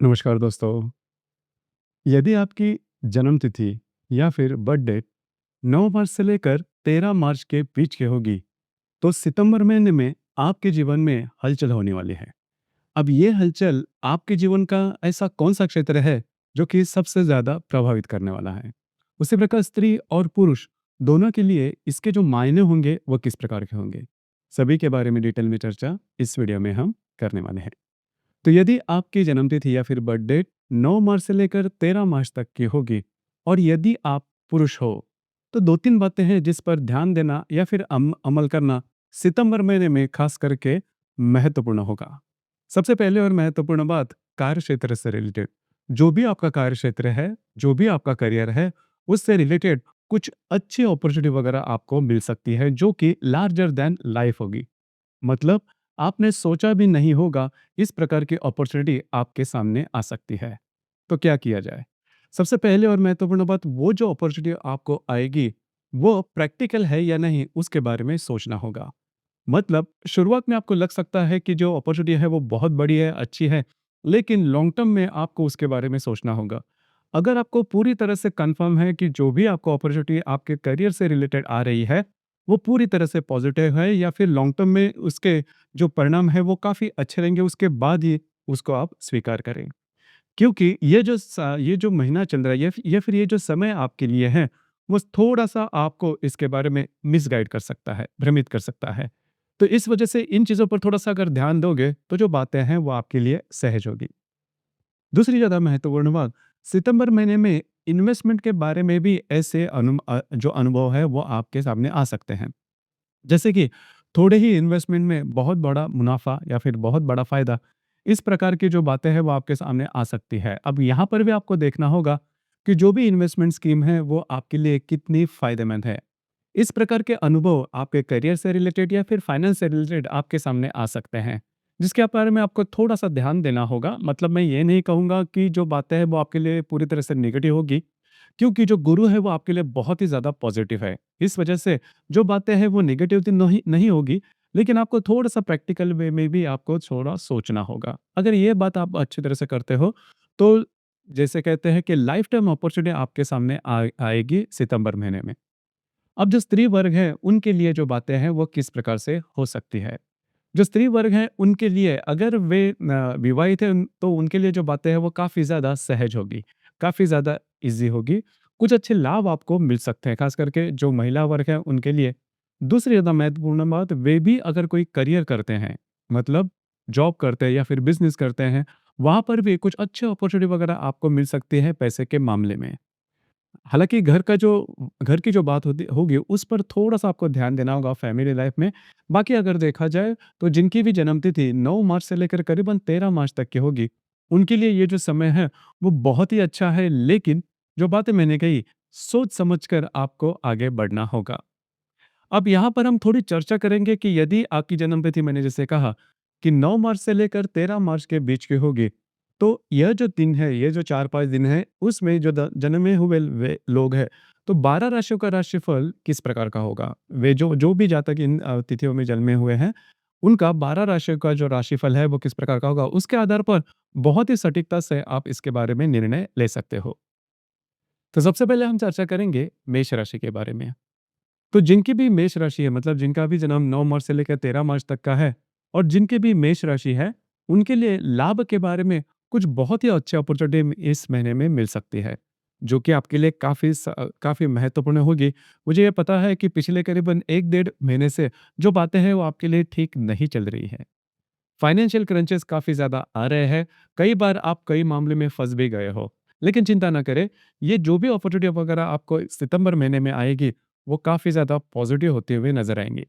नमस्कार दोस्तों। यदि आपकी जन्म तिथि या फिर बर्थ डेट 9 मार्च से लेकर 13 मार्च के बीच की होगी, तो सितंबर महीने में आपके जीवन में हलचल होने वाली है। अब ये हलचल आपके जीवन का ऐसा कौन-सा क्षेत्र है, जो कि सबसे ज़्यादा प्रभावित करने वाला है? उसी प्रकार स्त्री और पुरुष दोनों के लिए इसके जो मायने होंगे, वो किस प्रकार के होंगे? सभी के बारे में डिटेल में चर्चा इस वीडियो में हम करने वाले हैं। तो यदि आपकी जन्मतिथि या फिर बर्थ डेट 9 मार्च से लेकर 13 मार्च तक की होगी और यदि आप पुरुष हो, तो 2-3 बातें हैं जिस पर ध्यान देना या फिर अमल करना सितंबर महीने में खास करके महत्वपूर्ण होगा। सबसे पहले और महत्वपूर्ण बात कार्य क्षेत्र से रिलेटेड। जो भी आपका कार्य क्षेत्र है, जो भी आपका करियर है, उससे रिलेटेड कुछ अच्छी अपॉर्चुनिटी वगैरह आपको मिल सकती है जो कि लार्जर दैन लाइफ होगी। मतलब आपने सोचा भी नहीं होगा इस प्रकार की अपॉर्चुनिटी आपके सामने आ सकती है। तो क्या किया जाए? सबसे पहले और महत्वपूर्ण बात वो जो अपॉर्चुनिटी आपको आएगी, वो प्रैक्टिकल है या नहीं उसके बारे में सोचना होगा। मतलब शुरुआत में आपको लग सकता है कि जो अपॉर्चुनिटी है वो बहुत बड़ी है, अच्छी है, लेकिन लॉन्ग टर्म में आपको उसके बारे में सोचना होगा। अगर आपको पूरी तरह से कन्फर्म है कि जो भी आपको अपॉर्चुनिटी आपके करियर से रिलेटेड आ रही है, वो पूरी तरह से पॉजिटिव है या फिर लॉन्ग टर्म में उसके जो परिणाम है वो काफ़ी अच्छे रहेंगे, उसके बाद ही उसको आप स्वीकार करें। क्योंकि ये जो महीना चल रहा है या फिर ये जो समय आपके लिए है, वो थोड़ा-सा आपको इसके बारे में मिसगाइड कर सकता है, भ्रमित कर सकता है। तो इस वजह से इन चीज़ों पर थोड़ा-सा अगर ध्यान दोगे, तो जो बातें हैं वो आपके लिए सहज होगी। दूसरी ज़्यादा महत्वपूर्ण बात, सितंबर महीने में इन्वेस्टमेंट के बारे में भी ऐसे जो अनुभव है वो आपके सामने आ सकते हैं। जैसे कि थोड़े ही इन्वेस्टमेंट में बहुत बड़ा मुनाफा या फिर बहुत बड़ा फ़ायदा, इस प्रकार की जो बातें हैं वो आपके सामने आ सकती है। अब यहाँ पर भी आपको देखना होगा कि जो भी इन्वेस्टमेंट स्कीम है वो आपके लिए कितनी फ़ायदेमंद है। इस प्रकार के अनुभव आपके करियर से रिलेटेड या फिर फाइनेंस से रिलेटेड आपके सामने आ सकते हैं, जिसके बारे में आपको थोड़ा-सा ध्यान देना होगा। मतलब मैं ये नहीं कहूँगा कि जो बातें हैं वो आपके लिए पूरी तरह से नेगेटिव होगी, क्योंकि जो गुरु है वो आपके लिए बहुत ही ज़्यादा पॉजिटिव है। इस वजह से जो बातें हैं वो नेगेटिव तो नहीं नहीं होगी, लेकिन आपको थोड़ा-सा प्रैक्टिकल वे में भी आपको थोड़ा सोचना होगा। अगर ये बात आप अच्छी तरह से करते हो, तो जैसे कहते हैं कि लाइफ टाइम अपॉर्च्युनिटी आपके सामने आएगी सितंबर महीने में। अब जो स्त्री वर्ग है, उनके लिए जो बातें हैं वो किस प्रकार से हो सकती है? जो स्त्री वर्ग हैं, उनके लिए अगर वे विवाहित हैं तो उनके लिए जो बातें हैं वो काफ़ी ज़्यादा सहज होगी, काफ़ी ज़्यादा ईज़ी होगी। कुछ अच्छे लाभ आपको मिल सकते हैं, ख़ास करके जो महिला वर्ग है उनके लिए। दूसरी ज़्यादा महत्वपूर्ण बात, वे भी अगर कोई करियर करते हैं, मतलब जॉब करते हैं या फिर बिज़नेस करते हैं, वहाँ पर भी कुछ अच्छे अपॉर्च्युनिटी वग़ैरह आपको मिल सकती है पैसे के मामले में। हालाँकि घर की जो बात होती होगी उस पर थोड़ा-सा आपको ध्यान देना होगा फैमिली लाइफ़ में। बाकी अगर देखा जाए तो जिनकी भी जन्मतिथि 9 मार्च से लेकर करीबन 13 मार्च तक की होगी, उनके लिए ये जो समय है वो बहुत ही अच्छा है, लेकिन जो बातें मैंने कही सोच समझ कर आपको आगे बढ़ना होगा। अब यहाँ पर हम थोड़ी चर्चा करेंगे कि यदि आपकी जन्मतिथि मैंने जैसे कहा कि 9 मार्च से लेकर 13 मार्च के बीच की होगी, तो यह जो दिन है, ये जो 4-5 दिन है, उसमें जो जन्मे हुए वे लोग हैं, तो 12 राशियों का राशिफल किस प्रकार का होगा? वे जो जो भी जातक इन तिथियों में जन्मे हुए हैं, उनका 12 राशियों का जो राशिफल है, वो किस प्रकार का होगा? उसके आधार पर बहुत ही सटीकता से आप इसके बारे में निर्णय ले सकते हो। तो सबसे पहले हम चर्चा करेंगे मेष राशि के बारे में। तो जिनकी भी मेष राशि है, मतलब जिनका भी जन्म 9 मार्च से लेकर 13 मार्च तक का है और जिनकी भी मेष राशि है, उनके लिए लाभ के बारे में कुछ बहुत ही अच्छी अपॉर्चुनिटी इस महीने में मिल सकती है, जो कि आपके लिए काफ़ी महत्वपूर्ण होगी। मुझे ये पता है कि पिछले करीबन 1 डेढ़ महीने से जो बातें हैं वो आपके लिए ठीक नहीं चल रही है। फाइनेंशियल क्रंचेस काफ़ी ज़्यादा आ रहे हैं। कई बार आप कई मामले में फँस भी गए हो। लेकिन चिंता ना करें, ये जो भी अपॉर्च्युनिटी वगैरह आपको सितंबर महीने में आएगी, वो काफ़ी ज़्यादा पॉज़िटिव होते हुए नज़र आएँगी।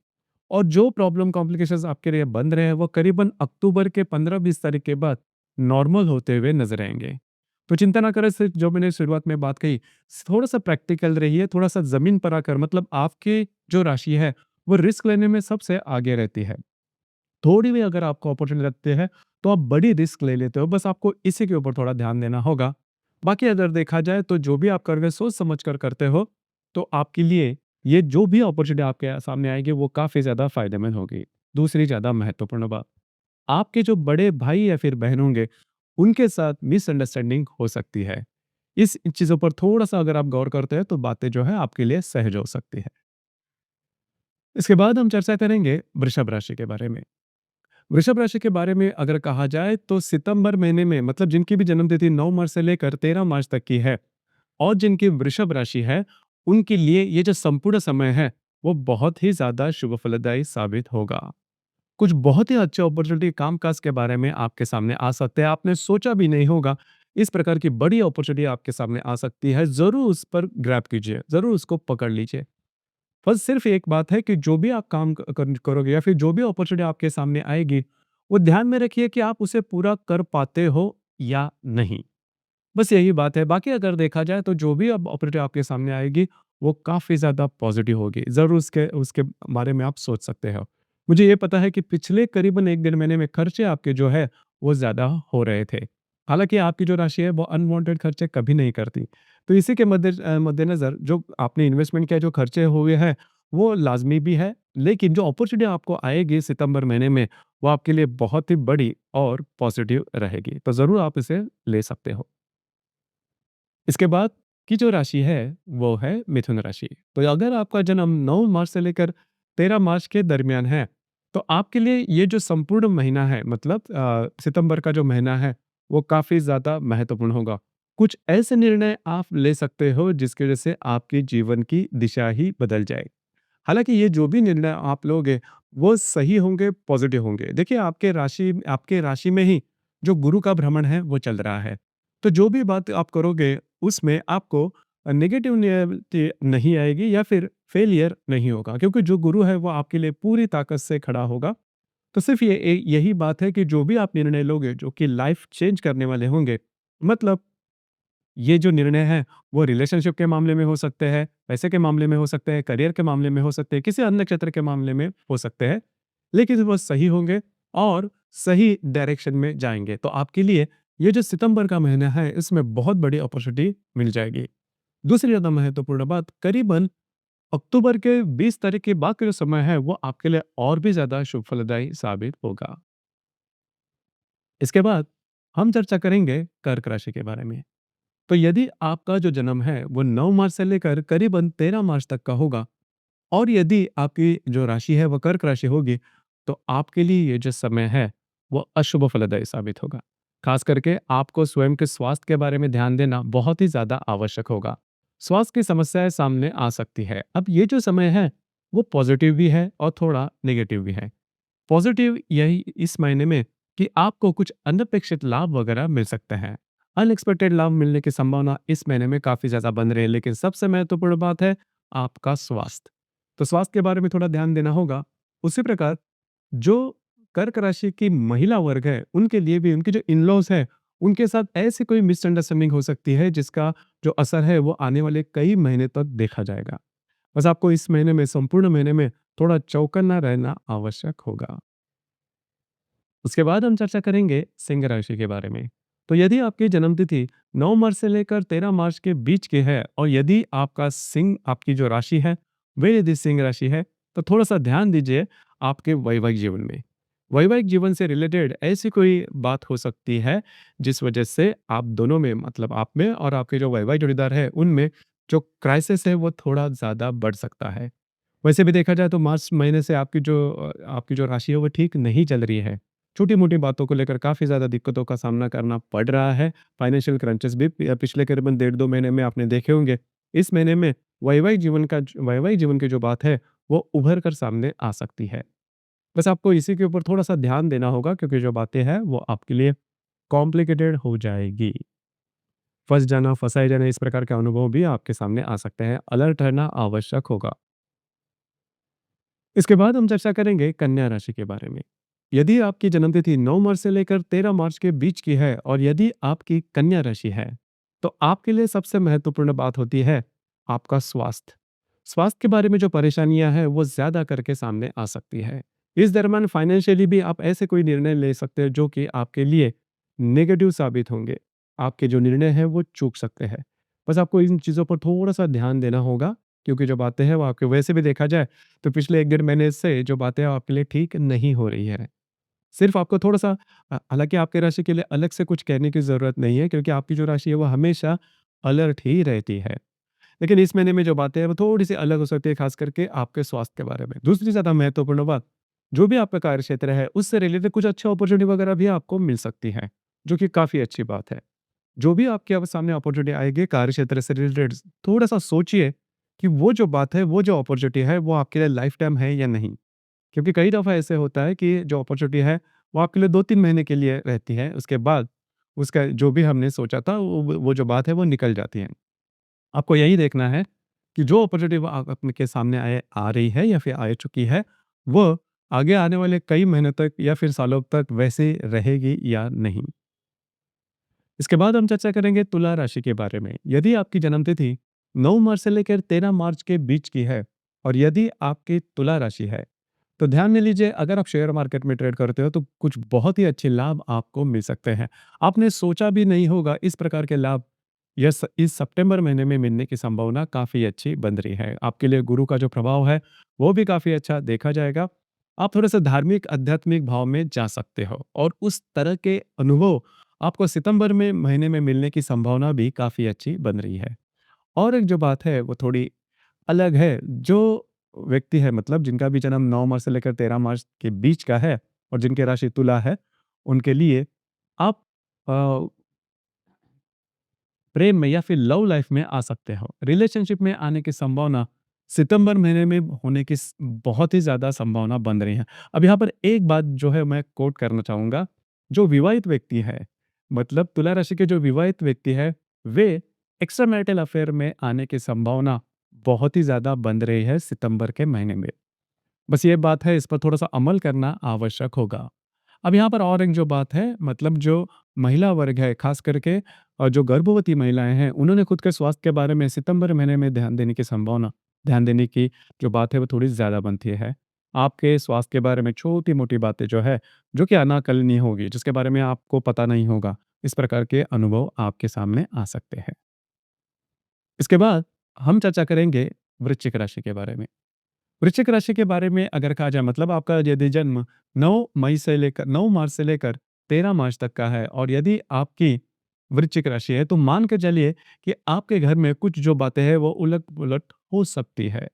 और जो प्रॉब्लम कॉम्प्लिकेशंस आपके लिए बन रहे हैं, वो करीबन अक्टूबर के 15-20 तारीख के बाद नॉर्मल होते हुए नज़र आएँगे। तो चिंता ना करें, सिर्फ़ जो मैंने शुरुआत में बात कही, थोड़ा-सा प्रैक्टिकल रहिए, थोड़ा-सा ज़मीन पर आकर, मतलब आपकी जो राशि है, वो रिस्क लेने में सबसे आगे रहती है। थोड़ी भी अगर आपको अपॉर्चुनिटी लगती है, तो आप बड़ी रिस्क ले लेते हो। बस आपको इसी के ऊपर थोड़ा ध्यान देना होगा। बाकी अगर देखा जाए तो जो भी आप कर रहे हो सोच समझ कर करते हो, तो आपके लिए ये जो भी अपॉर्चुनिटी आपके सामने आएगी वो काफ़ी ज़्यादा फ़ायदेमंद होगी। दूसरी ज़्यादा महत्वपूर्ण बात, आपके जो बड़े भाई या फिर बहन होंगे, उनके साथ मिसअंडरस्टैंडिंग हो सकती है। इस चीज़ों पर थोड़ा-सा अगर आप गौर करते हैं तो बातें जो है आपके लिए सहज हो सकती है। इसके बाद हम चर्चा करेंगे वृषभ राशि के बारे में। वृषभ राशि के बारे में अगर कहा जाए तो सितंबर महीने में मतलब जिनकी भी जन्म तिथि 9 मार्च से लेकर 13 मार्च तक की है और जिनकी वृषभ राशि है, उनके लिए ये जो संपूर्ण समय है, वो बहुत ही ज़्यादा शुभ फलदायी साबित होगा। कुछ बहुत ही अच्छे अपॉर्चुनिटी काम-काज के बारे में आपके सामने आ सकते हैं, आपने सोचा भी नहीं होगा, इस प्रकार की बड़ी अपॉर्चुनिटी आपके सामने आ सकती है, ज़रूर उस पर ग्रैब कीजिए, ज़रूर उसको पकड़ लीजिए। बस सिर्फ़ एक बात है कि जो भी आप काम करोगे या फिर जो भी अपॉर्चुनिटी आपके सामने आएगी, वो ध्यान में रखिए कि आप उसे पूरा कर पाते हो या नहीं। बस यही बात है। बाकी अगर देखा जाए तो जो भी अब अपॉर्च्युनिटी आपके सामने आएगी, वो काफ़ी ज़्यादा पॉज़िटिव होगी। ज़रूर उसके उसके बारे में आप सोच सकते हो। मुझे ये पता है कि पिछले करीबन 1 डेढ़ महीने में खर्चे आपके जो है, वो ज़्यादा हो रहे थे। हालाँकि आपकी जो राशि है, वो अनवांटेड खर्चे कभी नहीं करती। तो इसी के मद्देनज़र जो आपने इन्वेस्टमेंट किया, जो खर्चे हुए हैं, वो लाज़मी भी है। लेकिन जो अपॉर्च्युनिटी आपको आएगी सितंबर महीने में, वो आपके लिए बहुत ही बड़ी और पॉज़िटिव रहेगी। तो ज़रूर आप इसे ले सकते हो। इसके बाद की जो राशि है, वो है मिथुन राशि। तो अगर आपका जन्म 9 मार्च से लेकर 13 मार्च के दरमियान है, तो आपके लिए ये जो संपूर्ण महीना है मतलब सितंबर का जो महीना है, वो काफ़ी ज़्यादा महत्वपूर्ण होगा। कुछ ऐसे निर्णय आप ले सकते हो जिसकी वज़ह से आपके जीवन की दिशा ही बदल जाए। हालाँकि ये जो भी निर्णय आप लोगे, वो सही होंगे, पॉज़िटिव होंगे। देखिए आपके राशि में ही जो गुरु का भ्रमण है, वो चल रहा है। तो जो भी बात आप करोगे, उसमें आपको नेगेटिव नहीं आएगी या फिर फेलियर नहीं होगा क्योंकि जो गुरु है, वो आपके लिए पूरी ताकत से खड़ा होगा। तो सिर्फ़ यही बात है कि जो भी आप निर्णय लोगे, जो कि लाइफ़ चेंज करने वाले होंगे, मतलब ये जो निर्णय हैं, वो रिलेशनशिप के मामले में हो सकते हैं, पैसे के मामले में हो सकते हैं, करियर के मामले में हो सकते हैं, किसी अन्य क्षेत्र के मामले में हो सकते हैं। लेकिन वो सही होंगे और सही डायरेक्शन में जाएँगे। तो आपके लिए ये जो सितंबर का महीना है, इसमें बहुत बड़ी अपॉर्च्युनिटी मिल जाएगी। दूसरी ज़्यादा महत्वपूर्ण बात, करीबन अक्टूबर के 20 तारीख के बाद का जो समय है, वो आपके लिए और भी ज़्यादा शुभ फलदायी साबित होगा। इसके बाद हम चर्चा करेंगे कर्क राशि के बारे में। तो यदि आपका जो जन्म है वो 9 मार्च से लेकर करीबन 13 मार्च तक का होगा और यदि आपकी जो राशि है वो कर्क राशि होगी, तो आपके लिए ये जो समय है वो अशुभ फलदायी साबित होगा। खास करके आपको स्वयं के स्वास्थ्य के बारे में ध्यान देना बहुत ही ज़्यादा आवश्यक होगा। स्वास्थ्य की समस्याएँ सामने आ सकती है। अब ये जो समय है वो पॉज़िटिव भी है और थोड़ा नेगेटिव भी है। पॉजिटिव यही इस महीने में कि आपको कुछ अनपेक्षित लाभ वगैरह मिल सकते हैं। अनएक्सपेक्टेड लाभ मिलने की संभावना इस महीने में काफ़ी ज़्यादा बन रही है, लेकिन सबसे महत्वपूर्ण बात है आपका स्वास्थ्य। तो स्वास्थ्य के बारे में थोड़ा ध्यान देना होगा। उसी प्रकार जो कर्क राशि की महिला वर्ग है, उनके लिए भी उनके जो इन-लॉज़ हैं, उनके साथ ऐसी कोई मिसअंडरस्टैंडिंग हो सकती है जिसका जो असर है वो आने वाले कई महीने तक देखा जाएगा। बस आपको इस महीने में संपूर्ण महीने में थोड़ा चौकन्ना रहना आवश्यक होगा। उसके बाद हम चर्चा करेंगे सिंह राशि के बारे में। तो यदि आपकी जन्म तिथि 9 मार्च से लेकर 13 मार्च के बीच की है और यदि आपका सिंह आपकी जो राशि है, वे यदि सिंह राशि है, तो थोड़ा-सा ध्यान दीजिए आपके वैवाहिक जीवन में। वैवाहिक जीवन से रिलेटेड ऐसी कोई बात हो सकती है, जिस वजह से आप दोनों में मतलब आप में और आपके जो वैवाहिक जोड़ीदार है, उनमें जो क्राइसिस है, वो थोड़ा ज़्यादा बढ़ सकता है। वैसे भी देखा जाए तो मार्च महीने से आपकी जो राशि है वो ठीक नहीं चल रही है। छोटी-मोटी बातों को लेकर काफ़ी ज़्यादा दिक्कतों का सामना करना पड़ रहा है। फाइनेंशियल क्रंचेस भी पिछले करीबन डेढ़ 2 महीने में आपने देखे होंगे। इस महीने में वैवाहिक जीवन की जो बात है वो उभर कर सामने आ सकती है। बस आपको इसी के ऊपर थोड़ा-सा ध्यान देना होगा क्योंकि जो बातें हैं वो आपके लिए कॉम्प्लिकेटेड हो जाएगी। फँस जाना, फँसाए जाना इस प्रकार के अनुभव भी आपके सामने आ सकते हैं। अलर्ट रहना आवश्यक होगा। इसके बाद हम चर्चा करेंगे कन्या राशि के बारे में। यदि आपकी जन्म तिथि 9 मार्च से लेकर 13 मार्च के बीच की है और यदि आपकी कन्या राशि है, तो आपके लिए सबसे महत्वपूर्ण बात होती है आपका स्वास्थ्य। स्वास्थ्य के बारे में जो परेशानियां हैं वो ज्यादा करके सामने आ सकती है। इस दरमियान फाइनेंशियली भी आप ऐसे कोई निर्णय ले सकते हैं जो कि आपके लिए नेगेटिव साबित होंगे। आपके जो निर्णय हैं वो चूक सकते हैं। बस आपको इन चीज़ों पर थोड़ा सा ध्यान देना होगा क्योंकि जो बातें हैं वो आपके वैसे भी देखा जाए तो पिछले 1 डेढ़ महीने से जो बातें हैं आपके लिए ठीक नहीं हो रही है। सिर्फ़ आपको थोड़ा-सा हालाँकि आपकी राशि के लिए अलग से कुछ कहने की ज़रूरत नहीं है क्योंकि आपकी जो राशि है वो हमेशा अलर्ट ही रहती है। लेकिन इस महीने में जो बातें हैं वो थोड़ी-सी अलग हो सकती है, ख़ास करके आपके स्वास्थ्य के बारे में। दूसरी ज़्यादा महत्वपूर्ण बात, जो भी आपका कार्यक्षेत्र है, उससे रिलेटेड कुछ अच्छी अपॉर्च्युनिटी वगैरह भी आपको मिल सकती है, जो कि काफ़ी अच्छी बात है। जो भी आपके अब सामने अपॉर्च्युनिटी आएगी कार्यक्षेत्र से रिलेटेड, थोड़ा-सा सोचिए कि वो जो बात है, वो जो अपॉर्च्युनिटी है, वो आपके लिए लाइफ़ टाइम है या नहीं? क्योंकि कई दफ़ा ऐसे होता है कि जो अपॉर्च्युनिटी है, वो आपके लिए 2-3 महीने के लिए रहती है, उसके बाद उसका जो भी हमने सोचा था, वो जो बात है, वो निकल जाती है। आपको यही देखना है कि जो अपॉर्च्युनिटी वो अपने के सामने आ रही है या फिर आ चुकी है, वो आगे आने वाले कई महीनों तक या फिर सालों तक वैसे रहेगी या नहीं। इसके बाद हम चर्चा करेंगे तुला राशि के बारे में। यदि आपकी जन्म तिथि 9 मार्च से लेकर 13 मार्च के बीच की है और यदि आपकी तुला राशि है, तो ध्यान में लीजिए अगर आप शेयर मार्केट में ट्रेड करते हो तो कुछ बहुत ही अच्छे लाभ आपको मिल सकते हैं। आपने सोचा भी नहीं होगा इस प्रकार के लाभ इस सितंबर महीने में मिलने की संभावना काफ़ी अच्छी बन रही है। आपके लिए गुरु का जो प्रभाव है, वो भी काफ़ी अच्छा देखा जाएगा। आप थोड़े-से धार्मिक, आध्यात्मिक भाव में जा सकते हो और उस तरह के अनुभव आपको सितंबर में महीने में मिलने की संभावना भी काफ़ी अच्छी बन रही है। और एक जो बात है वो थोड़ी अलग है, जो व्यक्ति है मतलब जिनका भी जन्म 9 मार्च से लेकर 13 मार्च के बीच का है और जिनकी राशि तुला है, उनके लिए आप अ, प्रेम में या फिर लव लाइफ में आ सकते हो। रिलेशनशिप में आने की संभावना सितंबर महीने में होने की बहुत ही ज़्यादा संभावना बन रही है। अब यहाँ पर एक बात जो है मैं कोट करना चाहूँगा, जो विवाहित व्यक्ति है, मतलब तुला राशि के जो विवाहित व्यक्ति है, वे एक्स्ट्रा मैरिटल अफेयर में आने की संभावना बहुत ही ज़्यादा बन रही है सितंबर के महीने में। बस ये बात है, इस पर थोड़ा-सा अमल करना आवश्यक होगा। अब यहाँ पर और एक जो बात है, मतलब जो महिला वर्ग है, खास करके जो गर्भवती महिलाएँ हैं, उन्होंने खुद के स्वास्थ्य के बारे में सितंबर महीने में ध्यान देने की जो बात है वो थोड़ी ज़्यादा बनती है। आपके स्वास्थ्य के बारे में छोटी-मोटी बातें जो है, जो कि अनाकलनीय होगी, जिसके बारे में आपको पता नहीं होगा, इस प्रकार के अनुभव आपके सामने आ सकते हैं। इसके बाद हम चर्चा करेंगे वृश्चिक राशि के बारे में। वृश्चिक राशि के बारे में अगर कहा जाए, मतलब आपका यदि जन्म 9 मार्च से लेकर 13 मार्च तक का है और यदि आपकी वृश्चिक राशि है, तो मान के चलिए कि आपके घर में कुछ जो बातें हैं वो उलट-पुलट हो सकती है।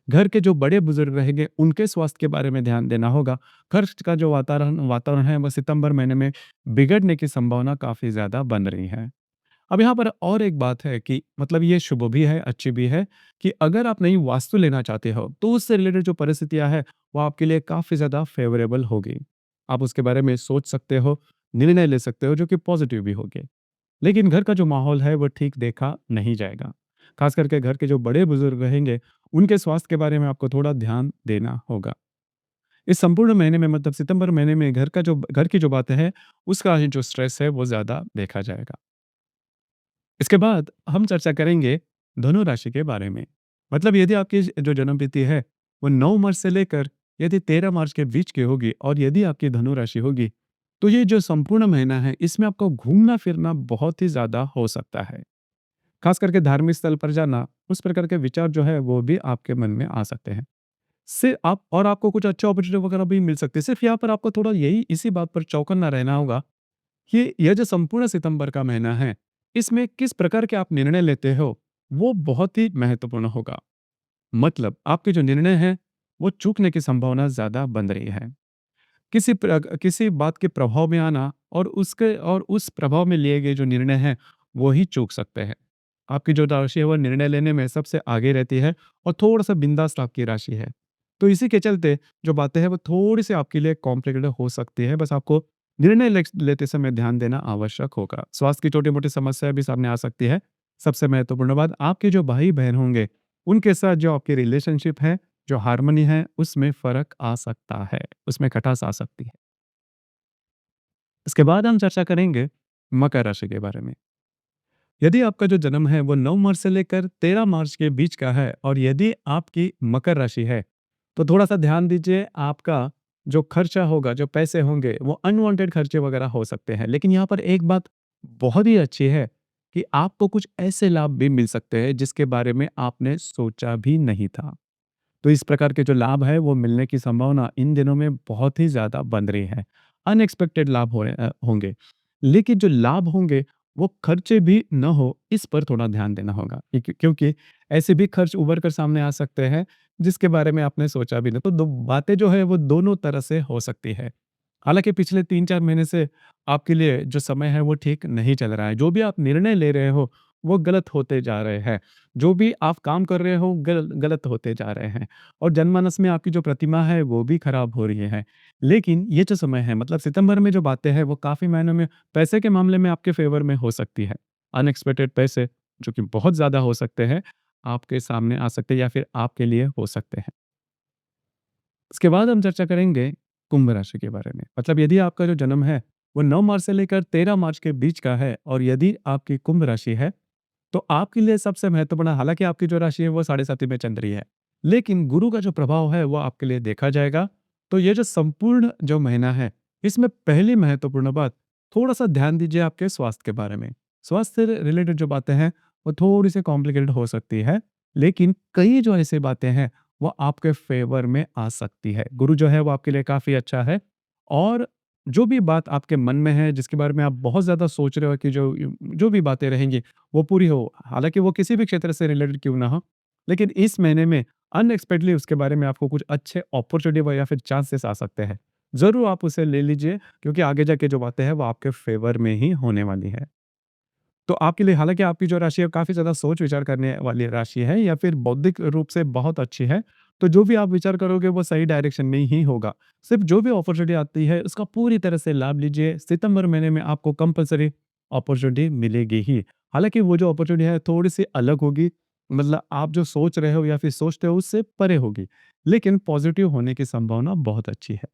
घर के जो बड़े बुजुर्ग रहेंगे उनके स्वास्थ्य के बारे में ध्यान देना होगा। खर्च का जो वातावरण वातावरण है वो सितंबर महीने में बिगड़ने की संभावना काफ़ी ज़्यादा बन रही है। अब यहाँ पर और एक बात है कि मतलब ये शुभ भी है, अच्छी भी है कि अगर आप नई वास्तु लेना चाहते हो, तो उससे रिलेटेड जो परिस्थितियाँ हैं, वो आपके लिए काफ़ी ज़्यादा फ़ेवरेबल होगी। आप उसके बारे में सोच सकते हो, निर्णय ले सकते हो, जो कि पॉज़िटिव भी होंगे। लेकिन घर का जो माहौल है, वो ठीक देखा नहीं जाएगा। ख़ास करके घर के जो बड़े-बुज़ुर्ग रहेंगे, उनके स्वास्थ्य के बारे में आपको थोड़ा ध्यान देना होगा। इस संपूर्ण महीने में, मतलब सितंबर महीने में घर की जो बातें हैं, उसका ही जो स्ट्रेस है, वो ज़्यादा देखा जाएगा। इसके बाद हम चर्चा करेंगे धनु राशि के बारे में। मतलब यदि आपकी जो जन्म तिथि है वो 9 मार्च से लेकर यदि 13 मार्च के बीच की होगी और यदि आपकी धनु राशि होगी, तो ये जो संपूर्ण महीना है इसमें आपको घूमना फिरना बहुत ही ज्यादा हो सकता है। खास करके धार्मिक स्थल पर जाना, उस प्रकार के विचार जो है वो भी आपके मन में आ सकते हैं। से आप और आपको कुछ अच्छा अपॉर्चुनिटी वगैरह भी मिल सकती है। सिर्फ यहाँ पर आपको थोड़ा यही इसी बात पर चौकन्ना रहना होगा कि यह जो संपूर्ण सितंबर का महीना है, इसमें किस प्रकार के आप निर्णय लेते हो, वो बहुत ही महत्वपूर्ण होगा। मतलब आपके जो निर्णय हैं, वो चूकने की संभावना ज़्यादा बन रही है। किसी बात के प्रभाव में आना और उस प्रभाव में लिए गए जो निर्णय हैं, वो ही चूक सकते हैं। आपकी जो राशि है, वो निर्णय लेने में सबसे आगे रहती है और थोड़ा-सा बिंदास आपकी राशि है। तो इसी के चलते जो बातें हैं, वो थोड़ी-सी आपके लिए कॉम्प्लिकेटेड हो सकती है। बस आपको निर्णय लेते समय ध्यान देना आवश्यक होगा। स्वास्थ्य की छोटी-मोटी समस्या भी सामने आ सकती है। सबसे महत्वपूर्ण बात, आपके जो भाई-बहन होंगे, उनके साथ जो आपकी रिलेशनशिप है, जो हार्मनी है, उसमें फ़र्क आ सकता है, उसमें खटास आ सकती है। इसके बाद हम चर्चा करेंगे मकर राशि के बारे में। यदि आपका जो जन्म है वो 9 मार्च से लेकर 13 मार्च के बीच का है और यदि आपकी मकर राशि है, तो थोड़ा-सा ध्यान दीजिए, आपका जो खर्चा होगा, जो पैसे होंगे, वो अनवांटेड खर्चे वगैरह हो सकते हैं। लेकिन यहाँ पर एक बात बहुत ही अच्छी है कि आपको कुछ ऐसे लाभ भी मिल सकते हैं जिसके बारे में आपने सोचा भी नहीं था। तो इस प्रकार के जो लाभ है वो मिलने की संभावना इन दिनों में बहुत ही ज़्यादा बन रही है। अनएक्सपेक्टेड लाभ होंगे। लेकिन जो लाभ होंगे वो खर्चे भी ना हो इस पर थोड़ा ध्यान देना होगा। क्योंकि ऐसे भी खर्च उभर कर सामने आ सकते हैं जिसके बारे में आपने सोचा भी नहीं। तो दो बातें जो है वो दोनों तरह से हो सकती है। हालाँकि पिछले 3-4 महीने से आपके लिए जो समय है वो ठीक नहीं चल रहा है। जो भी आप निर्णय ले रहे हो, वो गलत होते जा रहे हैं। जो भी आप काम कर रहे हो गलत होते जा रहे हैं और जनमानस में आपकी जो प्रतिमा है वो भी खराब हो रही है। लेकिन ये जो समय है मतलब सितंबर में जो बातें हैं वो काफ़ी मायनों में पैसे के मामले में आपके फ़ेवर में हो सकती है। अनएक्सपेक्टेड पैसे जो कि बहुत ज़्यादा हो सकते हैं, आपके सामने आ सकते हैं या फिर आपके लिए हो सकते हैं। इसके बाद हम चर्चा करेंगे कुंभ राशि के बारे में। मतलब यदि आपका जो जन्म है, वो 9 मार्च से लेकर 13 मार्च के बीच का है और यदि आपकी कुंभ राशि है, तो आपके लिए सबसे महत्वपूर्ण हालाँकि आपकी जो राशि है वो साढ़े साती में चल रही है। लेकिन गुरु का जो प्रभाव है वो आपके लिए देखा जाएगा। तो ये जो संपूर्ण जो महीना है, इसमें पहली महत्वपूर्ण बात, थोड़ा-सा ध्यान दीजिए आपके स्वास्थ्य के बारे में। स्वास्थ्य से रिलेटेड जो बातें हैं, वो थोड़ी-सी कॉम्प्लिकेटेड हो सकती है, लेकिन कई जो ऐसी बातें हैं वो आपके फ़ेवर में आ सकती है। गुरु जो है वो आपके लिए काफ़ी अच्छा है और जो भी बात आपके मन में है, जिसके बारे में आप बहुत ज़्यादा सोच रहे हो कि जो भी बातें रहेंगी, वो पूरी हो। हालाँकि वो किसी भी क्षेत्र से रिलेटेड क्यों ना हो, लेकिन इस महीने में अनएक्सपेक्टेडली उसके बारे में आपको कुछ अच्छे अपॉर्च्युनिटी व या फिर चांसेस आ सकते हैं। ज़रूर आप उसे ले लीजिए क्योंकि आगे जाके जो बातें हैं, वो आपके फ़ेवर में ही होने वाली है। तो आपके लिए हालाँकि आपकी जो राशि है काफ़ी ज़्यादा सोच-विचार करने वाली राशि है या फिर बौद्धिक रूप से बहुत अच्छी है। तो जो भी आप विचार करोगे वो सही डायरेक्शन में ही होगा। सिर्फ़ जो भी अपॉर्च्युनिटी आती है उसका पूरी तरह से लाभ लीजिए। सितंबर महीने में आपको कंपल्सरी अपॉर्च्युनिटी मिलेगी ही। हालाँकि वो जो अपॉर्च्युनिटी है थोड़ी-सी अलग होगी। मतलब आप जो सोच रहे हो या फिर सोचते हो उससे परे होगी। लेकिन पॉज़िटिव होने की संभावना बहुत अच्छी है।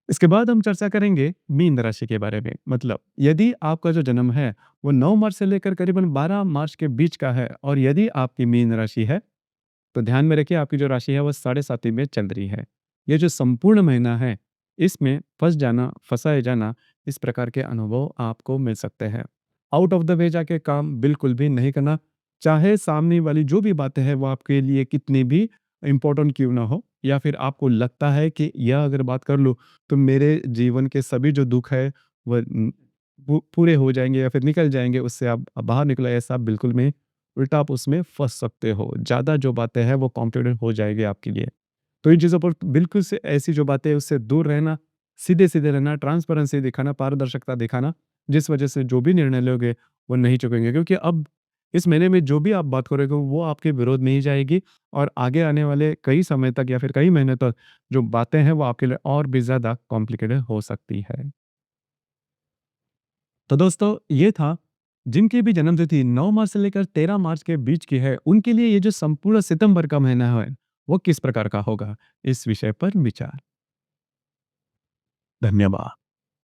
इसके बाद हम चर्चा करेंगे मीन राशि के बारे में। मतलब यदि आपका जो जन्म है वो 9 मार्च से लेकर करीबन 12 मार्च के बीच का है और यदि आपकी मीन राशि है तो ध्यान में रखिए आपकी जो राशि है वो साढ़े साथी में चल रही है। ये जो संपूर्ण महीना है इसमें फंस जाना, फंसाए जाना इस प्रकार के अनुभव आपको मिल सकते हैं। आउट ऑफ द वे जाके काम बिल्कुल भी नहीं करना। चाहे सामने वाली जो भी बातें हैं वो आपके लिए कितनी भी इम्पोर्टेंट क्यों ना हो या फिर आपको लगता है कि यह अगर बात कर लूँ तो मेरे जीवन के सभी जो दुःख है वह पूरे हो जाएँगे या फिर निकल जाएँगे उससे आप बाहर निकलो ऐसा बिल्कुल भी उल्टा आप उसमें फँस सकते हो। ज़्यादा जो बातें हैं वो कॉम्प्लिकेटेड हो जाएगी आपके लिए। तो इन चीज़ों पर बिल्कुल से ऐसी जो बातें हैं उससे दूर रहना, सीधे-सीधे रहना, ट्रांसपेरेंसी दिखाना, पारदर्शिता दिखाना, जिस वज़ह से जो भी निर्णय लोगे वो नहीं चुकेंगे क्योंकि अब इस महीने में जो भी आप बात करोगे वो आपके विरोध में ही जाएगी और आगे आने वाले कई समय तक या फिर कई महीने तक जो बातें हैं वो आपके लिए और भी ज़्यादा कॉम्प्लिकेटेड हो सकती है। तो दोस्तों ये था जिनकी भी जन्म तिथि 9 मार्च से लेकर 13 मार्च के बीच की है, उनके लिए ये जो संपूर्ण सितंबर का महीना है, वो किस प्रकार का होगा? इस विषय पर विचार। धन्यवाद।